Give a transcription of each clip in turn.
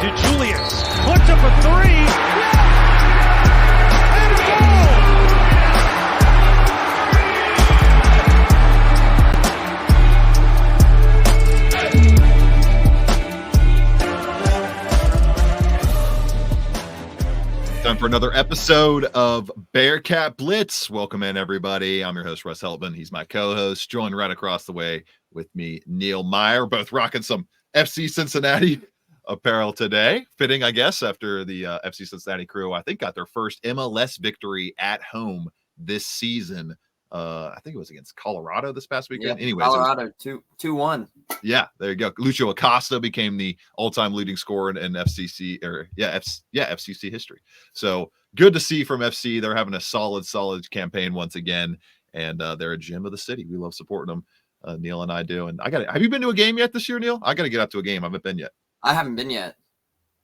to Julius. Puts up a three. Yeah! And goal! Time for another episode of Bearcat Blitz. Welcome in, everybody. I'm your host, Russ Heltman. He's my co-host. Joined right across the way with me, Neil Meyer. Both rocking some FC Cincinnati apparel today. Fitting, I guess, after the FC Cincinnati crew, I think, got their first MLS victory at home this season. I think it was against Colorado this past weekend. Yeah, anyways, Colorado 2-1. Yeah, there you go. Lucio Acosta became the all-time leading scorer in FCC history. So good to see from FC. They're having a solid campaign once again, and they're a gem of the city. We love supporting them. Neil and I do. And have you been to a game yet this year, Neil? I got to get out to a game. I haven't been yet. I haven't been yet.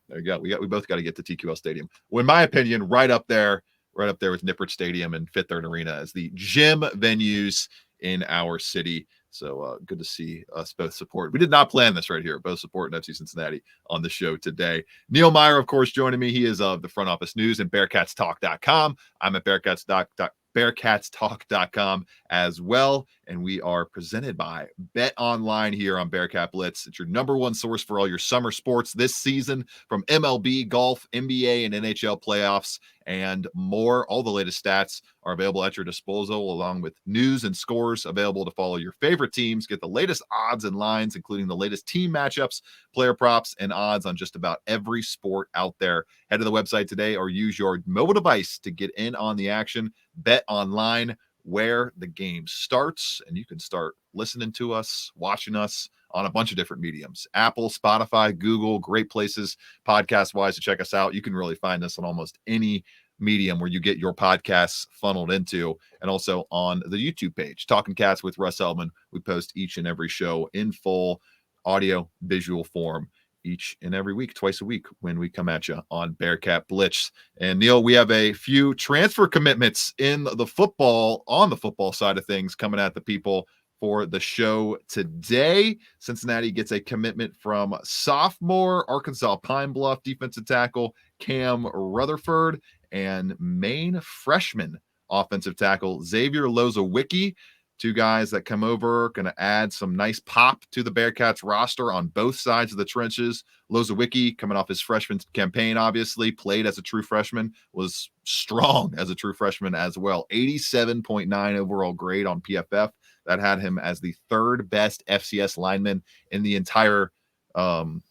There you go. We both got to get to TQL Stadium. Well, in my opinion, right up there with Nippert Stadium and Fifth Third Arena as the gym venues in our city. So good to see us both support. We did not plan this right here, both supporting FC Cincinnati on the show today. Neil Meyer, of course, joining me. He is of the front office news and BearcatsTalk.com. I'm at BearcatsTalk.com as well. And we are presented by Bet Online here on Bearcat Blitz. It's your number one source for all your summer sports this season, from MLB, golf, NBA, and NHL playoffs, and more. All the latest stats are available at your disposal, along with news and scores available to follow your favorite teams. Get the latest odds and lines, including the latest team matchups, player props, and odds on just about every sport out there. Head to the website today or use your mobile device to get in on the action. Bet Online, where the game starts, and you can start listening to us, watching us on a bunch of different mediums. Apple, Spotify, Google, great places podcast-wise to check us out. You can really find us on almost any medium where you get your podcasts funneled into, and also on the YouTube page, Talking Cats with Russ Heltman. We post each and every show in full audio, visual form each and every week, twice a week, when we come at you on Bearcat Blitz. And Neil, we have a few transfer commitments on the football side of things coming at the people for the show today. Cincinnati gets a commitment from sophomore Arkansas Pine Bluff defensive tackle Cam Rutherford and Maine freshman offensive tackle Xavier Lozowicki. Two guys that come over, going to add some nice pop to the Bearcats roster on both sides of the trenches. Lozowicki, coming off his freshman campaign, obviously played as a true freshman, was strong as a true freshman as well. 87.9 overall grade on PFF. That had him as the third best FCS lineman in the entire kind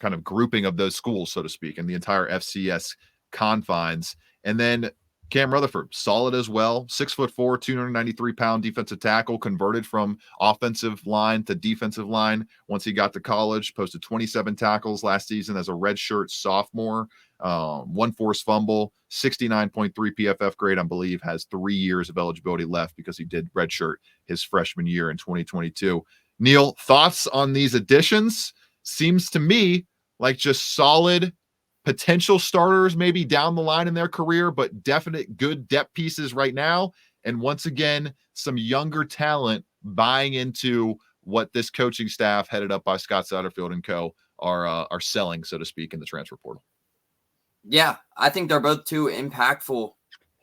of grouping of those schools, so to speak, in the entire FCS confines. And then Cam Rutherford, solid as well. 6'4", 293-pound defensive tackle, converted from offensive line to defensive line once he got to college. Posted 27 tackles last season as a redshirt sophomore. One forced fumble, 69.3 PFF grade, I believe, has 3 years of eligibility left because he did redshirt his freshman year in 2022. Neil, thoughts on these additions? Seems to me like just solid potential starters maybe down the line in their career, but definite good depth pieces right now. And once again, some younger talent buying into what this coaching staff headed up by Scott Satterfield and co are selling, so to speak, in the transfer portal. Yeah, I think they're both two impactful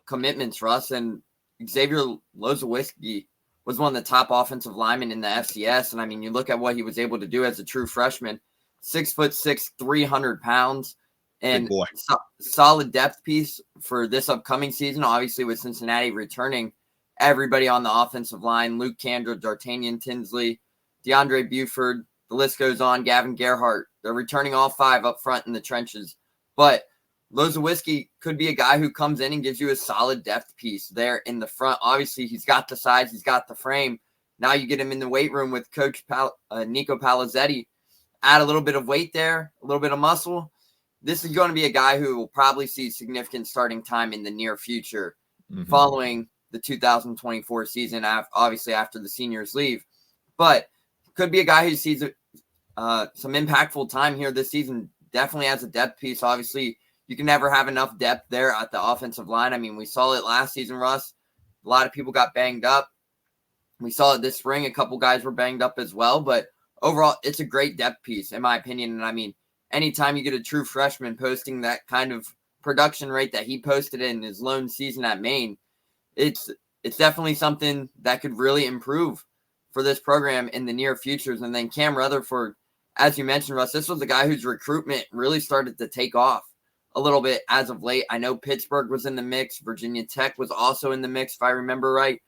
commitments, Russ. And Xavier Lozowicki was one of the top offensive linemen in the FCS. And I mean, you look at what he was able to do as a true freshman, 6'6", 300 pounds. And solid depth piece for this upcoming season, obviously with Cincinnati returning everybody on the offensive line, Luke Kandra, D'Artagnan Tinsley, DeAndre Buford, the list goes on, Gavin Gerhardt. They're returning all five up front in the trenches. But Lozowicki could be a guy who comes in and gives you a solid depth piece there in the front. Obviously, he's got the size, he's got the frame. Now you get him in the weight room with Coach Nico Palizzetti. Add a little bit of weight there, a little bit of muscle. This is going to be a guy who will probably see significant starting time in the near future following the 2024 season, obviously after the seniors leave. But could be a guy who sees some impactful time here this season, definitely as a depth piece. Obviously, you can never have enough depth there at the offensive line. I mean, we saw it last season, Russ. A lot of people got banged up. We saw it this spring. A couple guys were banged up as well. But overall, it's a great depth piece, in my opinion. And I mean, anytime you get a true freshman posting that kind of production rate that he posted in his lone season at Maine, it's definitely something that could really improve for this program in the near futures. And then Cam Rutherford, as you mentioned, Russ, this was a guy whose recruitment really started to take off a little bit as of late. I know Pittsburgh was in the mix. Virginia Tech was also in the mix, if I remember right.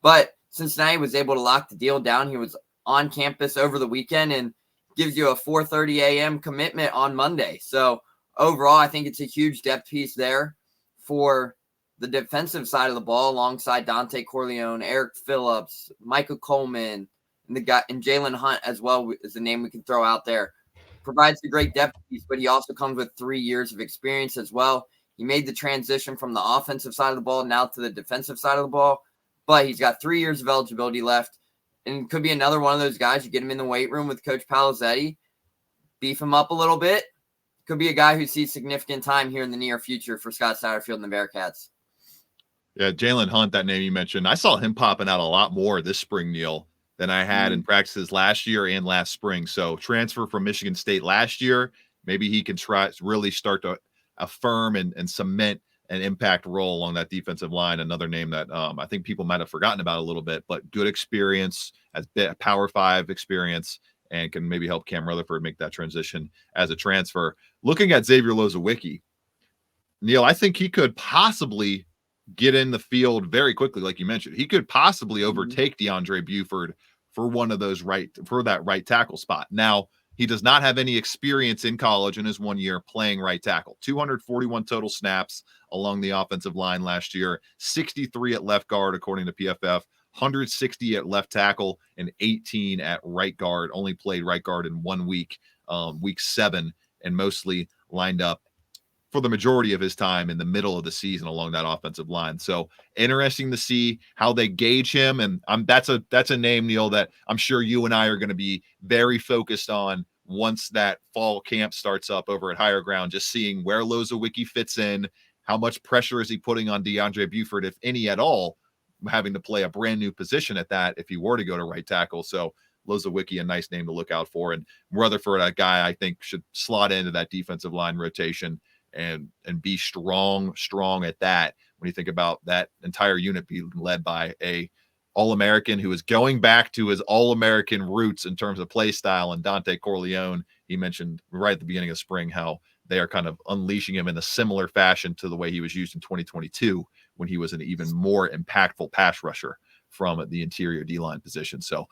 But Cincinnati was able to lock the deal down. He was on campus over the weekend and gives you a 4:30 a.m. commitment on Monday. So overall, I think it's a huge depth piece there for the defensive side of the ball, alongside Dante Corleone, Eric Phillips, Michael Coleman, and Jalen Hunt as well is the name we can throw out there. Provides a great depth piece, but he also comes with 3 years of experience as well. He made the transition from the offensive side of the ball now to the defensive side of the ball, but he's got 3 years of eligibility left, and could be another one of those guys. You get him in the weight room with Coach Palazetti, beef him up a little bit. Could be a guy who sees significant time here in the near future for Scott Satterfield and the Bearcats. Yeah, Jalen Hunt, that name you mentioned, I saw him popping out a lot more this spring, Neil, than I had in practices last year and last spring. So transfer from Michigan State last year, maybe he can really start to affirm and cement an impact role along that defensive line. Another name that I think people might have forgotten about a little bit, but good experience, as Power 5 experience, and can maybe help Cam Rutherford make that transition as a transfer. Looking at Xavier Lozowicki, Neil, I think he could possibly get in the field very quickly. Like you mentioned, he could possibly overtake DeAndre Buford for that right tackle spot. Now, he does not have any experience in college in his 1 year playing right tackle. 241 total snaps along the offensive line last year, 63 at left guard, according to PFF, 160 at left tackle, and 18 at right guard. Only played right guard in 1 week, week 7, and mostly lined up for the majority of his time in the middle of the season along that offensive line. So interesting to see how they gauge him. And that's a name, Neil, that I'm sure you and I are going to be very focused on once that fall camp starts up over at Higher Ground, just seeing where Lozowicki fits in, how much pressure is he putting on DeAndre Buford, if any at all, having to play a brand new position at that if he were to go to right tackle. So Lozowicki, a nice name to look out for. And Rutherford, a guy I think should slot into that defensive line rotation and be strong at that. When you think about that entire unit being led by a All-American who is going back to his All-American roots in terms of play style, and Dante Corleone, he mentioned right at the beginning of spring how they are kind of unleashing him in a similar fashion to the way he was used in 2022 when he was an even more impactful pass rusher from the interior D-line position. So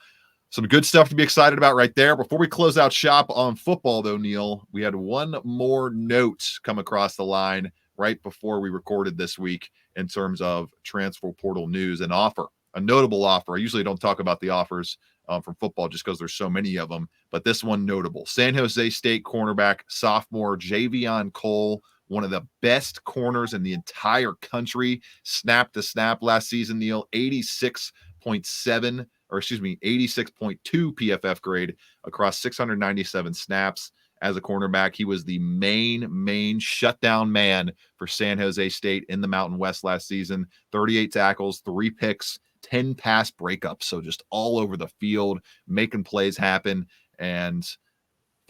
some good stuff to be excited about right there. Before we close out shop on football, though, Neil, we had one more note come across the line right before we recorded this week in terms of transfer portal news and offer. A notable offer. I usually don't talk about the offers from football just because there's so many of them, but this one notable. San Jose State cornerback sophomore Javion Cole, one of the best corners in the entire country, snap to snap last season, Neil, 86.2 PFF grade across 697 snaps as a cornerback. He was the main shutdown man for San Jose State in the Mountain West last season. 38 tackles, 3 picks, 10 pass breakups. So just all over the field, making plays happen, and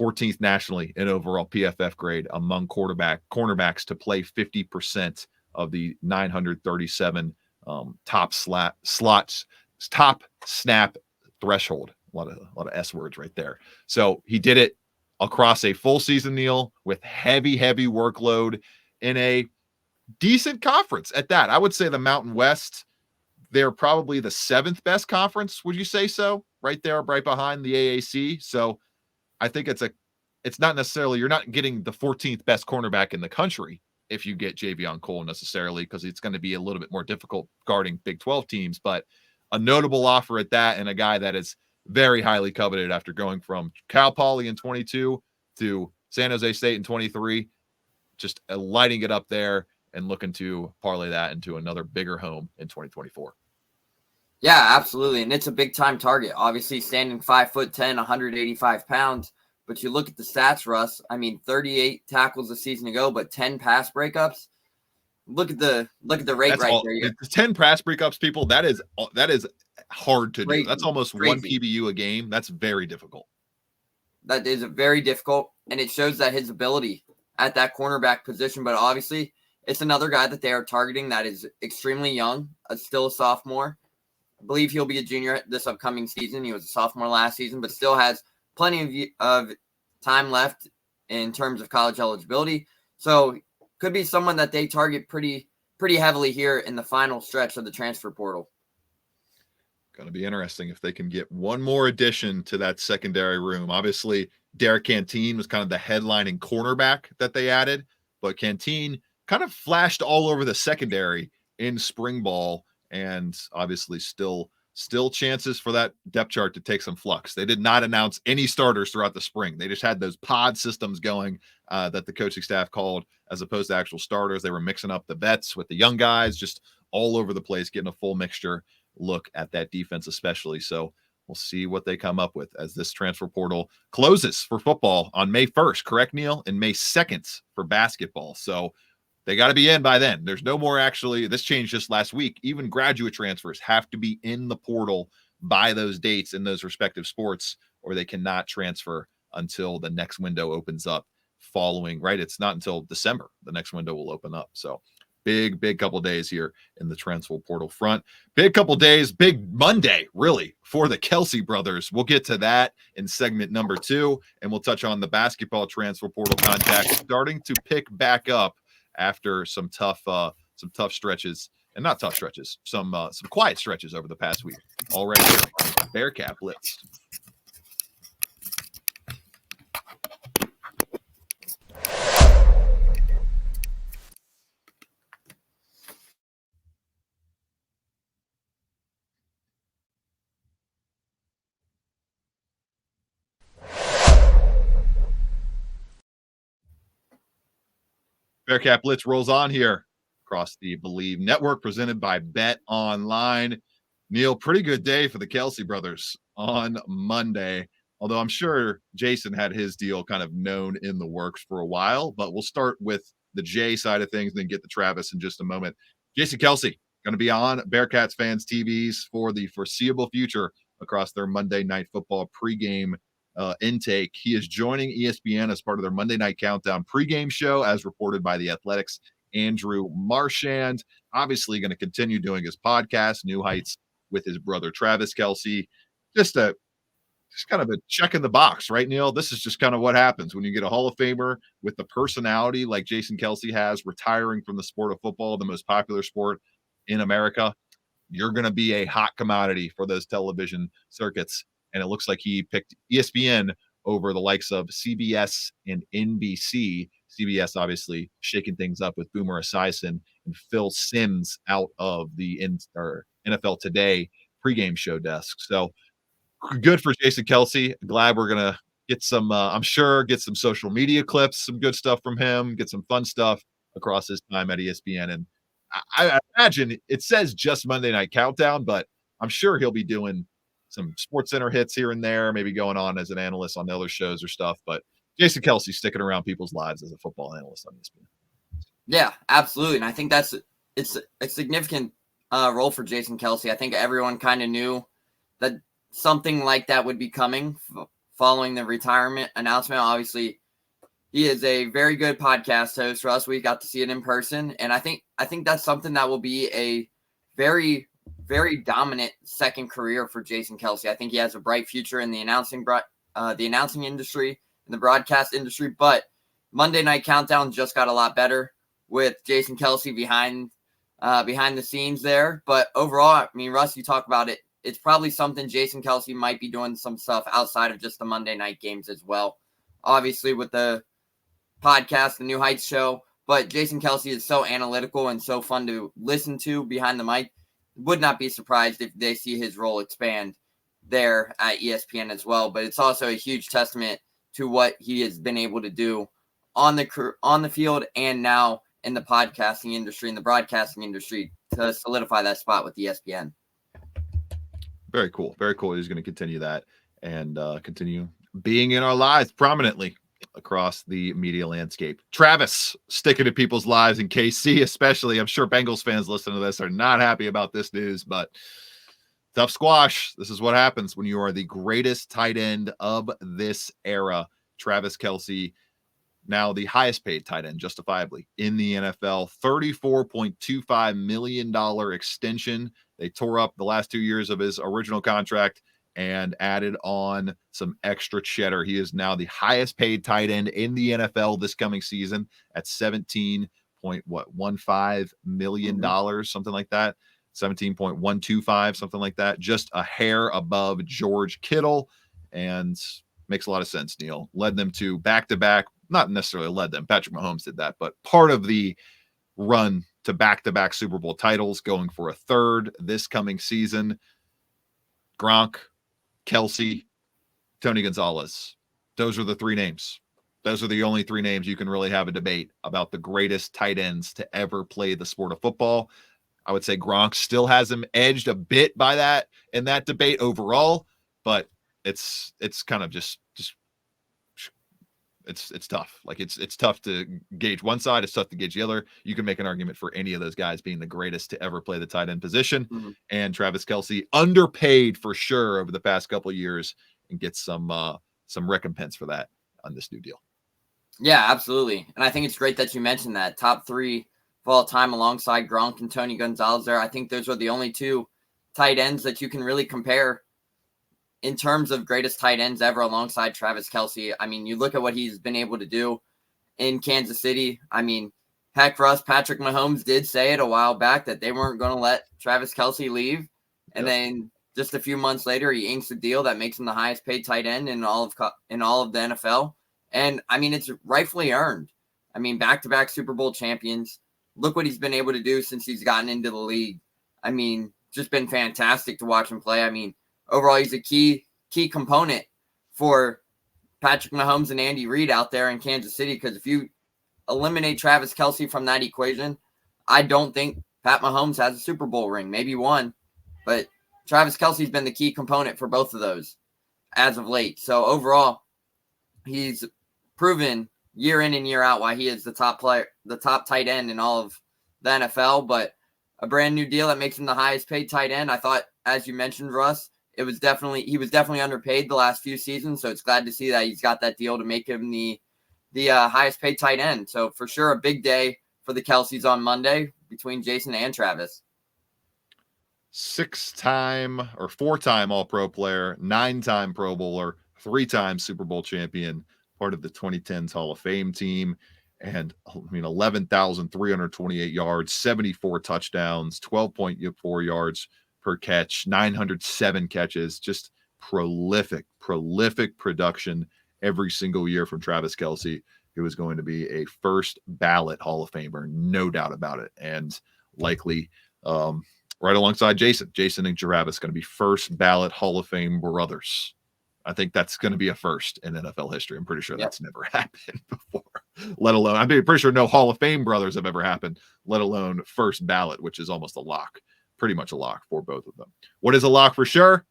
14th nationally in overall PFF grade among cornerbacks to play 50% of the 937 top snap threshold. A lot of S words right there. So he did it across a full season, Neil, with heavy workload in a decent conference at that. I would say the Mountain West, they're probably the 7th best conference. Would you say so? Right there, right behind the AAC. So I think it's not necessarily, you're not getting the 14th best cornerback in the country if you get Javion Cole necessarily, because it's going to be a little bit more difficult guarding Big 12 teams, but a notable offer at that, and a guy that is very highly coveted after going from Cal Poly in 22 to San Jose State in 23, just lighting it up there and looking to parlay that into another bigger home in 2024. Yeah, absolutely. And it's a big time target. Obviously standing 5'10", 185 pounds, but you look at the stats, Russ, 38 tackles a season ago, but 10 pass breakups. Look at the rate there. The 10 pass breakups, people, that is hard to do. That's almost crazy. 1 PBU a game. That's very difficult. that is very difficult, and it shows that his ability at that cornerback position. But obviously, it's another guy that they are targeting that is extremely young, still a sophomore. I believe he'll be a junior this upcoming season. He was a sophomore last season, but still has plenty of time left in terms of college eligibility. So could be someone that they target pretty heavily here in the final stretch of the transfer portal. Going to be interesting if they can get one more addition to that secondary room. Obviously, Derek Canteen was kind of the headlining cornerback that they added, but Canteen kind of flashed all over the secondary in spring ball, and obviously still chances for that depth chart to take some flux. They did not announce any starters throughout the spring. They just had those pod systems going that the coaching staff called, as opposed to actual starters. They were mixing up the vets with the young guys, just all over the place, getting a full mixture look at that defense especially. So we'll see what they come up with as this transfer portal closes for football on May 1st, correct, Neil? And May 2nd for basketball. So they got to be in by then. There's no more, actually, this changed just last week. Even graduate transfers have to be in the portal by those dates in those respective sports, or they cannot transfer until the next window opens up following, right? It's not until December the next window will open up. So big couple of days here in the transfer portal front. Big couple of days, big Monday, really, for the Kelce brothers. We'll get to that in segment number 2, and we'll touch on the basketball transfer portal contacts starting to pick back up after some tough stretches, and not tough stretches, some quiet stretches over the past week. Already here on Bearcat Blitz. Bearcat Blitz rolls on here across the Believe Network, presented by Bet Online. Neil, pretty good day for the Kelce brothers on Monday, although I'm sure Jason had his deal kind of known in the works for a while, but we'll start with the Jay side of things and then get to Travis in just a moment. Jason Kelce going to be on Bearcats fans' TVs for the foreseeable future across their Monday Night Football pregame intake. He is joining ESPN as part of their Monday Night Countdown pregame show, as reported by The Athletic's Andrew Marchand. Obviously going to continue doing his podcast, New Heights, with his brother Travis Kelce. Just kind of a check in the box, right, Neil? This is just kind of what happens when you get a Hall of Famer with the personality like Jason Kelce has, retiring from the sport of football, the most popular sport in America. You're going to be a hot commodity for those television circuits. And it looks like he picked ESPN over the likes of CBS and NBC. CBS obviously shaking things up with Boomer Esiason and Phil Simms out of the NFL Today pregame show desk. So good for Jason Kelce. Glad we're going to get some, I'm sure, get some social media clips, some good stuff from him, get some fun stuff across his time at ESPN. And I imagine it says just Monday Night Countdown, but I'm sure he'll be doing some Sports Center hits here and there, maybe going on as an analyst on the other shows or stuff. But Jason Kelce sticking around people's lives as a football analyst on ESPN. Yeah, absolutely. And I think it's a significant role for Jason Kelce. I think everyone kind of knew that something like that would be coming following the retirement announcement. Obviously, he is a very good podcast host for us. We got to see it in person. And I think that's something that will be a very, very dominant second career for Jason Kelce. I think he has a bright future in the announcing industry, in the broadcast industry. But Monday Night Countdown just got a lot better with Jason Kelce behind the scenes there. But overall, I mean, Russ, you talk about it. It's probably something Jason Kelce might be doing some stuff outside of just the Monday night games as well. Obviously, with the podcast, the New Heights show. But Jason Kelce is so analytical and so fun to listen to behind the mic. Would not be surprised if they see his role expand there at ESPN as well. But it's also a huge testament to what he has been able to do on the field and now in the podcasting industry and the broadcasting industry to solidify that spot with ESPN. Very cool. Very cool. He's going to continue that and continue being in our lives prominently across the media landscape. Travis, sticking to people's lives in KC, especially. I'm sure Bengals fans listening to this are not happy about this news, but Tough squash. This is what happens when you are the greatest tight end of this era. Travis Kelce, now the highest paid tight end, justifiably, in the NFL. $34.25 million extension. They tore up the last 2 years of his original contract and added on some extra cheddar. He is now the highest paid tight end in the NFL this coming season at $17.15 million, something like that. 17.125, something like that. Just a hair above George Kittle, and makes a lot of sense. Neil led them to back-to-back, not necessarily led them. Patrick Mahomes did that, but part of the run to back-to-back Super Bowl titles, going for a third this coming season. Gronk, Kelce, Tony Gonzalez. Those are the three names. Those are the only three names you can really have a debate about the greatest tight ends to ever play the sport of football. I would say Gronk still has him edged a bit by that in that debate overall, but it's kind of just it's tough. Like it's tough to gauge one side. It's tough to gauge the other. You can make an argument for any of those guys being the greatest to ever play the tight end position. And Travis Kelce, underpaid for sure over the past couple of years, and gets some recompense for that on this new deal. Yeah, absolutely. And I think it's great that you mentioned that. Top three of all time alongside Gronk and Tony Gonzalez there. I think those are the only two tight ends that you can really compare in terms of greatest tight ends ever alongside Travis Kelce. I mean, you look at what he's been able to do in Kansas City. I mean, heck, Russ, Patrick Mahomes did say it a while back that they weren't going to let Travis Kelce leave. And then just a few months later, he inks a deal that makes him the highest paid tight end in all of the NFL. And I mean, it's rightfully earned. I mean, back-to-back Super Bowl champions. Look what he's been able to do since he's gotten into the league. I mean, just been fantastic to watch him play. I mean, overall, he's a key component for Patrick Mahomes and Andy Reid out there in Kansas City, because if you eliminate Travis Kelce from that equation, I don't think Pat Mahomes has a Super Bowl ring, maybe one, but Travis Kelce's been the key component for both of those as of late. So overall, he's proven year in and year out why he is the top tight end in all of the NFL, but a brand new deal that makes him the highest paid tight end. I thought, as you mentioned, Russ, he was definitely underpaid the last few seasons. So it's glad to see that he's got that deal to make him the highest paid tight end. So for sure, a big day for the Kelces on Monday between Jason and Travis. 6-time or 4-time All-Pro player, 9-time Pro Bowler, 3-time Super Bowl champion, part of the 2010s Hall of Fame team. And I mean, 11,328 yards, 74 touchdowns, 12.4 yards per catch, 907 catches, just prolific production every single year from Travis Kelce, who is going to be a first ballot Hall of Famer, no doubt about it. And likely right alongside Jason and Travis going to be first ballot Hall of Fame brothers. I think that's going to be a first in NFL history. I'm pretty sure that's never happened before, let alone, I'm pretty sure no Hall of Fame brothers have ever happened, let alone first ballot, which is almost a lock, pretty much a lock for both of them. What is a lock for sure?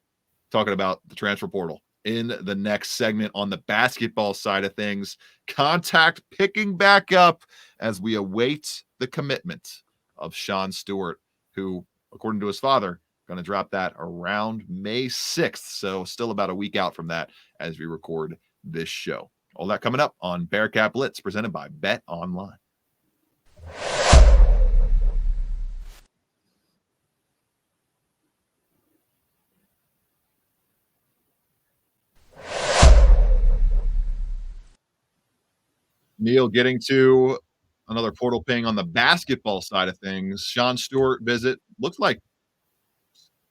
Talking about the transfer portal in the next segment on the basketball side of things. Contact picking back up as we await the commitment of Sean Stewart, who, according to his father, going to drop that around May 6th. So still about a week out from that as we record this show. All that coming up on Bearcat Blitz, presented by Bet Online. Neil, getting to another portal ping on the basketball side of things. Sean Stewart visit looks like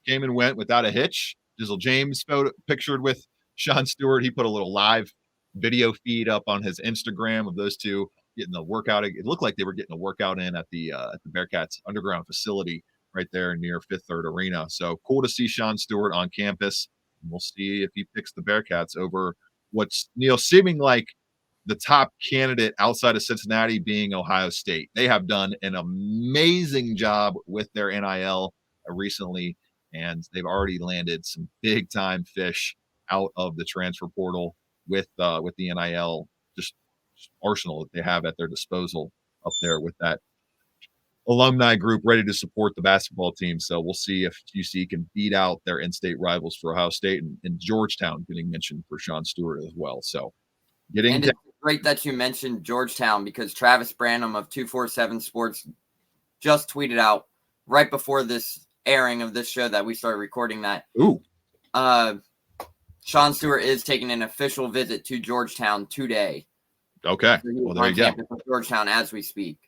came and went without a hitch. Dizzle James pictured with Sean Stewart. He put a little live video feed up on his Instagram of those two getting the workout. It looked like they were getting a workout in at the Bearcats underground facility right there near Fifth Third Arena. So cool to see Sean Stewart on campus. We'll see if he picks the Bearcats over what's Neil seeming like the top candidate outside of Cincinnati being Ohio State. They have done an amazing job with their NIL recently, and they've already landed some big time fish out of the transfer portal with the NIL just arsenal that they have at their disposal up there with that alumni group ready to support the basketball team. So we'll see if UC can beat out their in-state rivals for Ohio State, and Georgetown getting mentioned for Sean Stewart as well. So getting And down. it's great that you mentioned Georgetown, because Travis Branham of 247 Sports just tweeted out right before this airing of this show that we started recording that Sean Stewart is taking an official visit to Georgetown today. Okay. So Well, there you go. Campus of Georgetown as we speak.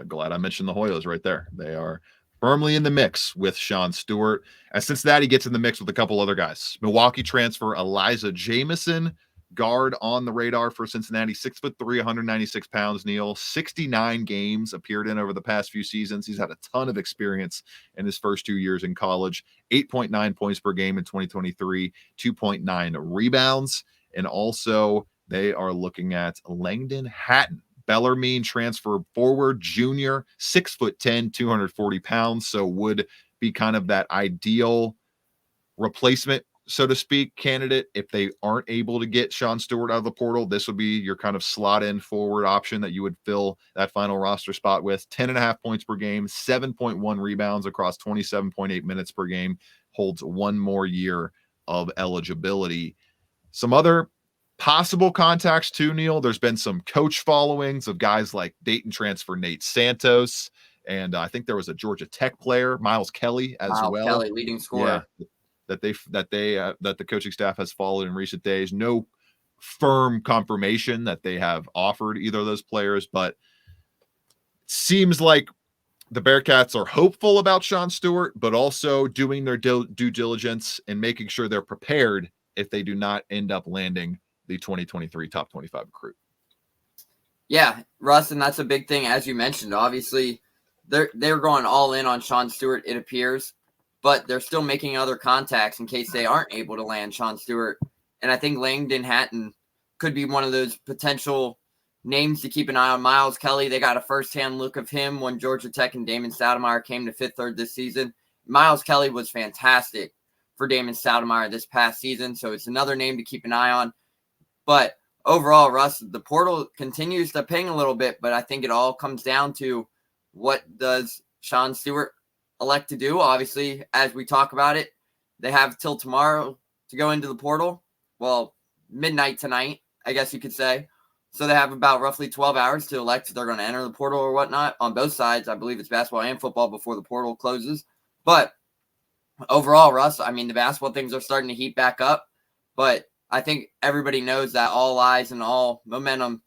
Glad I mentioned the Hoyas right there. They are firmly in the mix with Sean Stewart. As Cincinnati gets in the mix with a couple other guys. Milwaukee transfer Elijah Jamison, guard on the radar for Cincinnati, 6'3", 196 pounds, Neil, 69 games appeared in over the past few seasons. He's had a ton of experience in his first 2 years in college, 8.9 points per game in 2023, 2.9 rebounds. And also they are looking at Langdon Hatton, Bellarmine transfer forward, junior, 6'10", 240 pounds. So would be kind of that ideal replacement, so to speak, candidate. If they aren't able to get Sean Stewart out of the portal, this would be your kind of slot in forward option that you would fill that final roster spot with. 10.5 points per game, 7.1 rebounds across 27.8 minutes per game, holds one more year of eligibility. Some other possible contacts too, Neil. There's been some coach followings of guys like Dayton transfer Nate Santos, and I think there was a Georgia Tech player, Miles Kelly, as well. Kelly, leading scorer. Yeah, that the coaching staff has followed in recent days. No firm confirmation that they have offered either of those players, but it seems like the Bearcats are hopeful about Sean Stewart, but also doing their due diligence and making sure they're prepared if they do not end up landing the 2023 top 25 recruit. Yeah, Russ, and that's a big thing, as you mentioned. Obviously, they're going all in on Sean Stewart, it appears, but they're still making other contacts in case they aren't able to land Sean Stewart. And I think Langdon Hatton could be one of those potential names to keep an eye on. Miles Kelly, they got a firsthand look of him when Georgia Tech and Damon Stoudemire came to Fifth Third this season. Miles Kelly was fantastic for Damon Stoudemire this past season, so it's another name to keep an eye on. But overall, Russ, the portal continues to ping a little bit, but I think it all comes down to what does Sean Stewart elect to do. Obviously, as we talk about it, they have till tomorrow to go into the portal. Well, midnight tonight, I guess you could say. So they have about roughly 12 hours to elect if they're going to enter the portal or whatnot on both sides. I believe it's basketball and football before the portal closes. But overall, Russ, I mean, the basketball things are starting to heat back up, but I think everybody knows that all eyes and all momentum,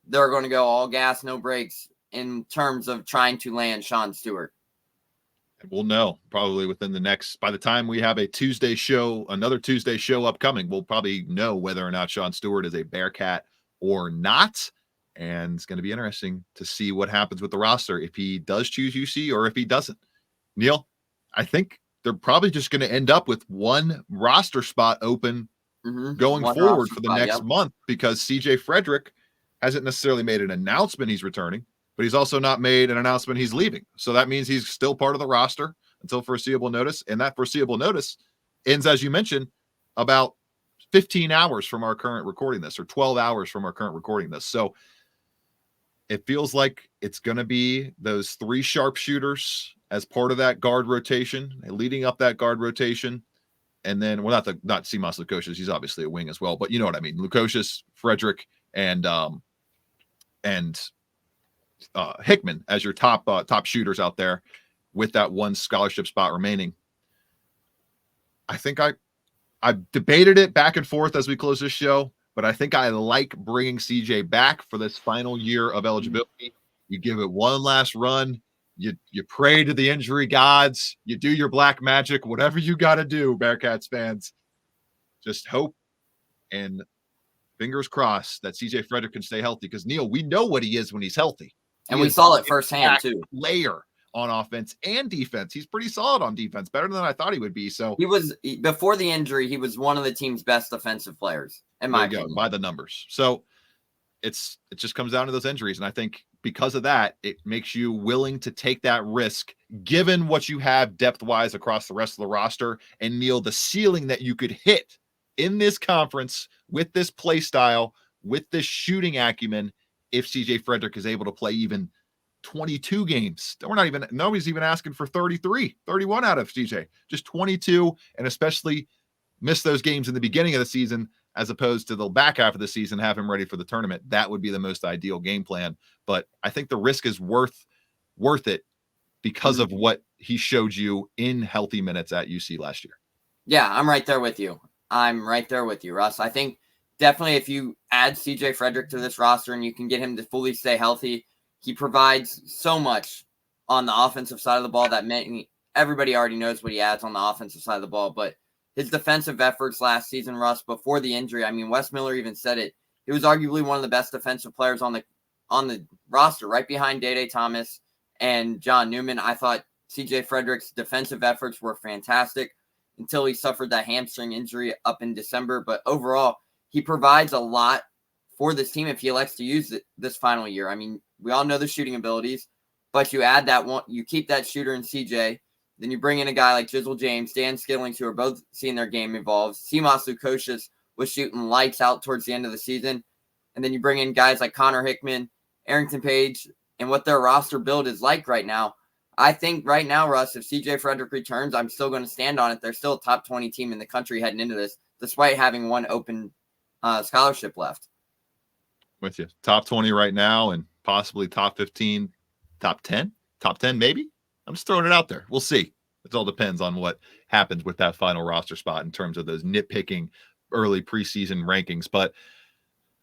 they're going to go all gas, no brakes in terms of trying to land Sean Stewart. We'll know probably within the next, by the time we have a Tuesday show, another Tuesday show upcoming, we'll probably know whether or not Sean Stewart is a Bearcat or not. And it's going to be interesting to see what happens with the roster, if he does choose UC or if he doesn't. Neil, I think they're probably just going to end up with one roster spot open going forward for the next month, because CJ Frederick hasn't necessarily made an announcement he's returning, but he's also not made an announcement he's leaving. So that means he's still part of the roster until foreseeable notice. And that foreseeable notice ends, as you mentioned, about 15 hours from our current recording this, or 12 hours from our current recording this. So it feels like it's going to be those three sharpshooters as part of that guard rotation, leading up that guard rotation. And then, well, not Simas Lukosius. He's obviously a wing as well, but you know what I mean. Lukosius, Frederick, and Hickman as your top shooters out there, with that one scholarship spot remaining. I think I debated it back and forth as we close this show, but I think I like bringing CJ back for this final year of eligibility. You give it one last run. You pray to the injury gods. You do your black magic, whatever you got to do, Bearcats fans. Just hope and fingers crossed that CJ Frederick can stay healthy, because, Neil, we know what he is when he's healthy. And we saw it firsthand, too. Layer on offense and defense. He's pretty solid on defense, better than I thought he would be. So he was, before the injury, he was one of the team's best defensive players, in my opinion, by the numbers. So it just comes down to those injuries. And I think because of that, it makes you willing to take that risk, given what you have depth-wise across the rest of the roster. And, Neil, the ceiling that you could hit in this conference with this play style, with this shooting acumen, if CJ Frederick is able to play even 22 games. Nobody's even asking for 33, 31 out of CJ. Just 22, and especially miss those games in the beginning of the season as opposed to the back half of the season, have him ready for the tournament. That would be the most ideal game plan. But I think the risk is worth it because of what he showed you in healthy minutes at UC last year. Yeah, I'm right there with you. Russ. I think definitely if you add CJ Frederick to this roster and you can get him to fully stay healthy, he provides so much on the offensive side of the ball that everybody already knows what he adds on the offensive side of the ball. But his defensive efforts last season, Russ, before the injury, I mean, Wes Miller even said it. He was arguably one of the best defensive players on the roster, right behind Day Thomas and John Newman. I thought CJ Frederick's defensive efforts were fantastic until he suffered that hamstring injury up in December. But overall, he provides a lot for this team if he elects to use it this final year. I mean, we all know the shooting abilities, but you add that one, you keep that shooter in CJ, then you bring in a guy like Jizzle James, Dan Skillings, who are both seeing their game evolve. Simas Lukosius was shooting lights out towards the end of the season. And then you bring in guys like Connor Hickman, Arrington Page, and what their roster build is like right now. I think right now, Russ, if CJ Frederick returns, I'm still going to stand on it. They're still a top 20 team in the country heading into this, despite having one open scholarship left. With you. Top 20 right now and possibly top 15, top 10 maybe. I'm just throwing it out there. We'll see. It all depends on what happens with that final roster spot in terms of those nitpicking early preseason rankings. But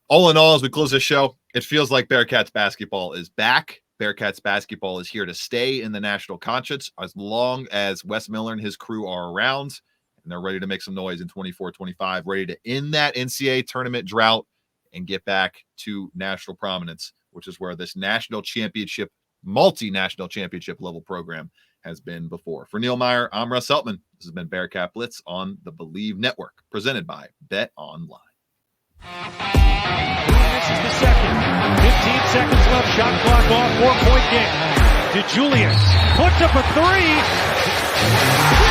all in all, as we close this show, it feels like Bearcats basketball is back. Bearcats basketball is here to stay in the national conscience as long as Wes Miller and his crew are around and they're ready to make some noise in 24-25, ready to end that NCAA tournament drought and get back to national prominence, which is where this national championship, multinational championship level program has been before. For Neil Meyer, I'm Russ Heltman. This has been Bearcat Blitz on the Believe Network, presented by Bet Online. This is the second. 15 seconds left. Shot clock off. 4-point game. DeJulius puts up a three.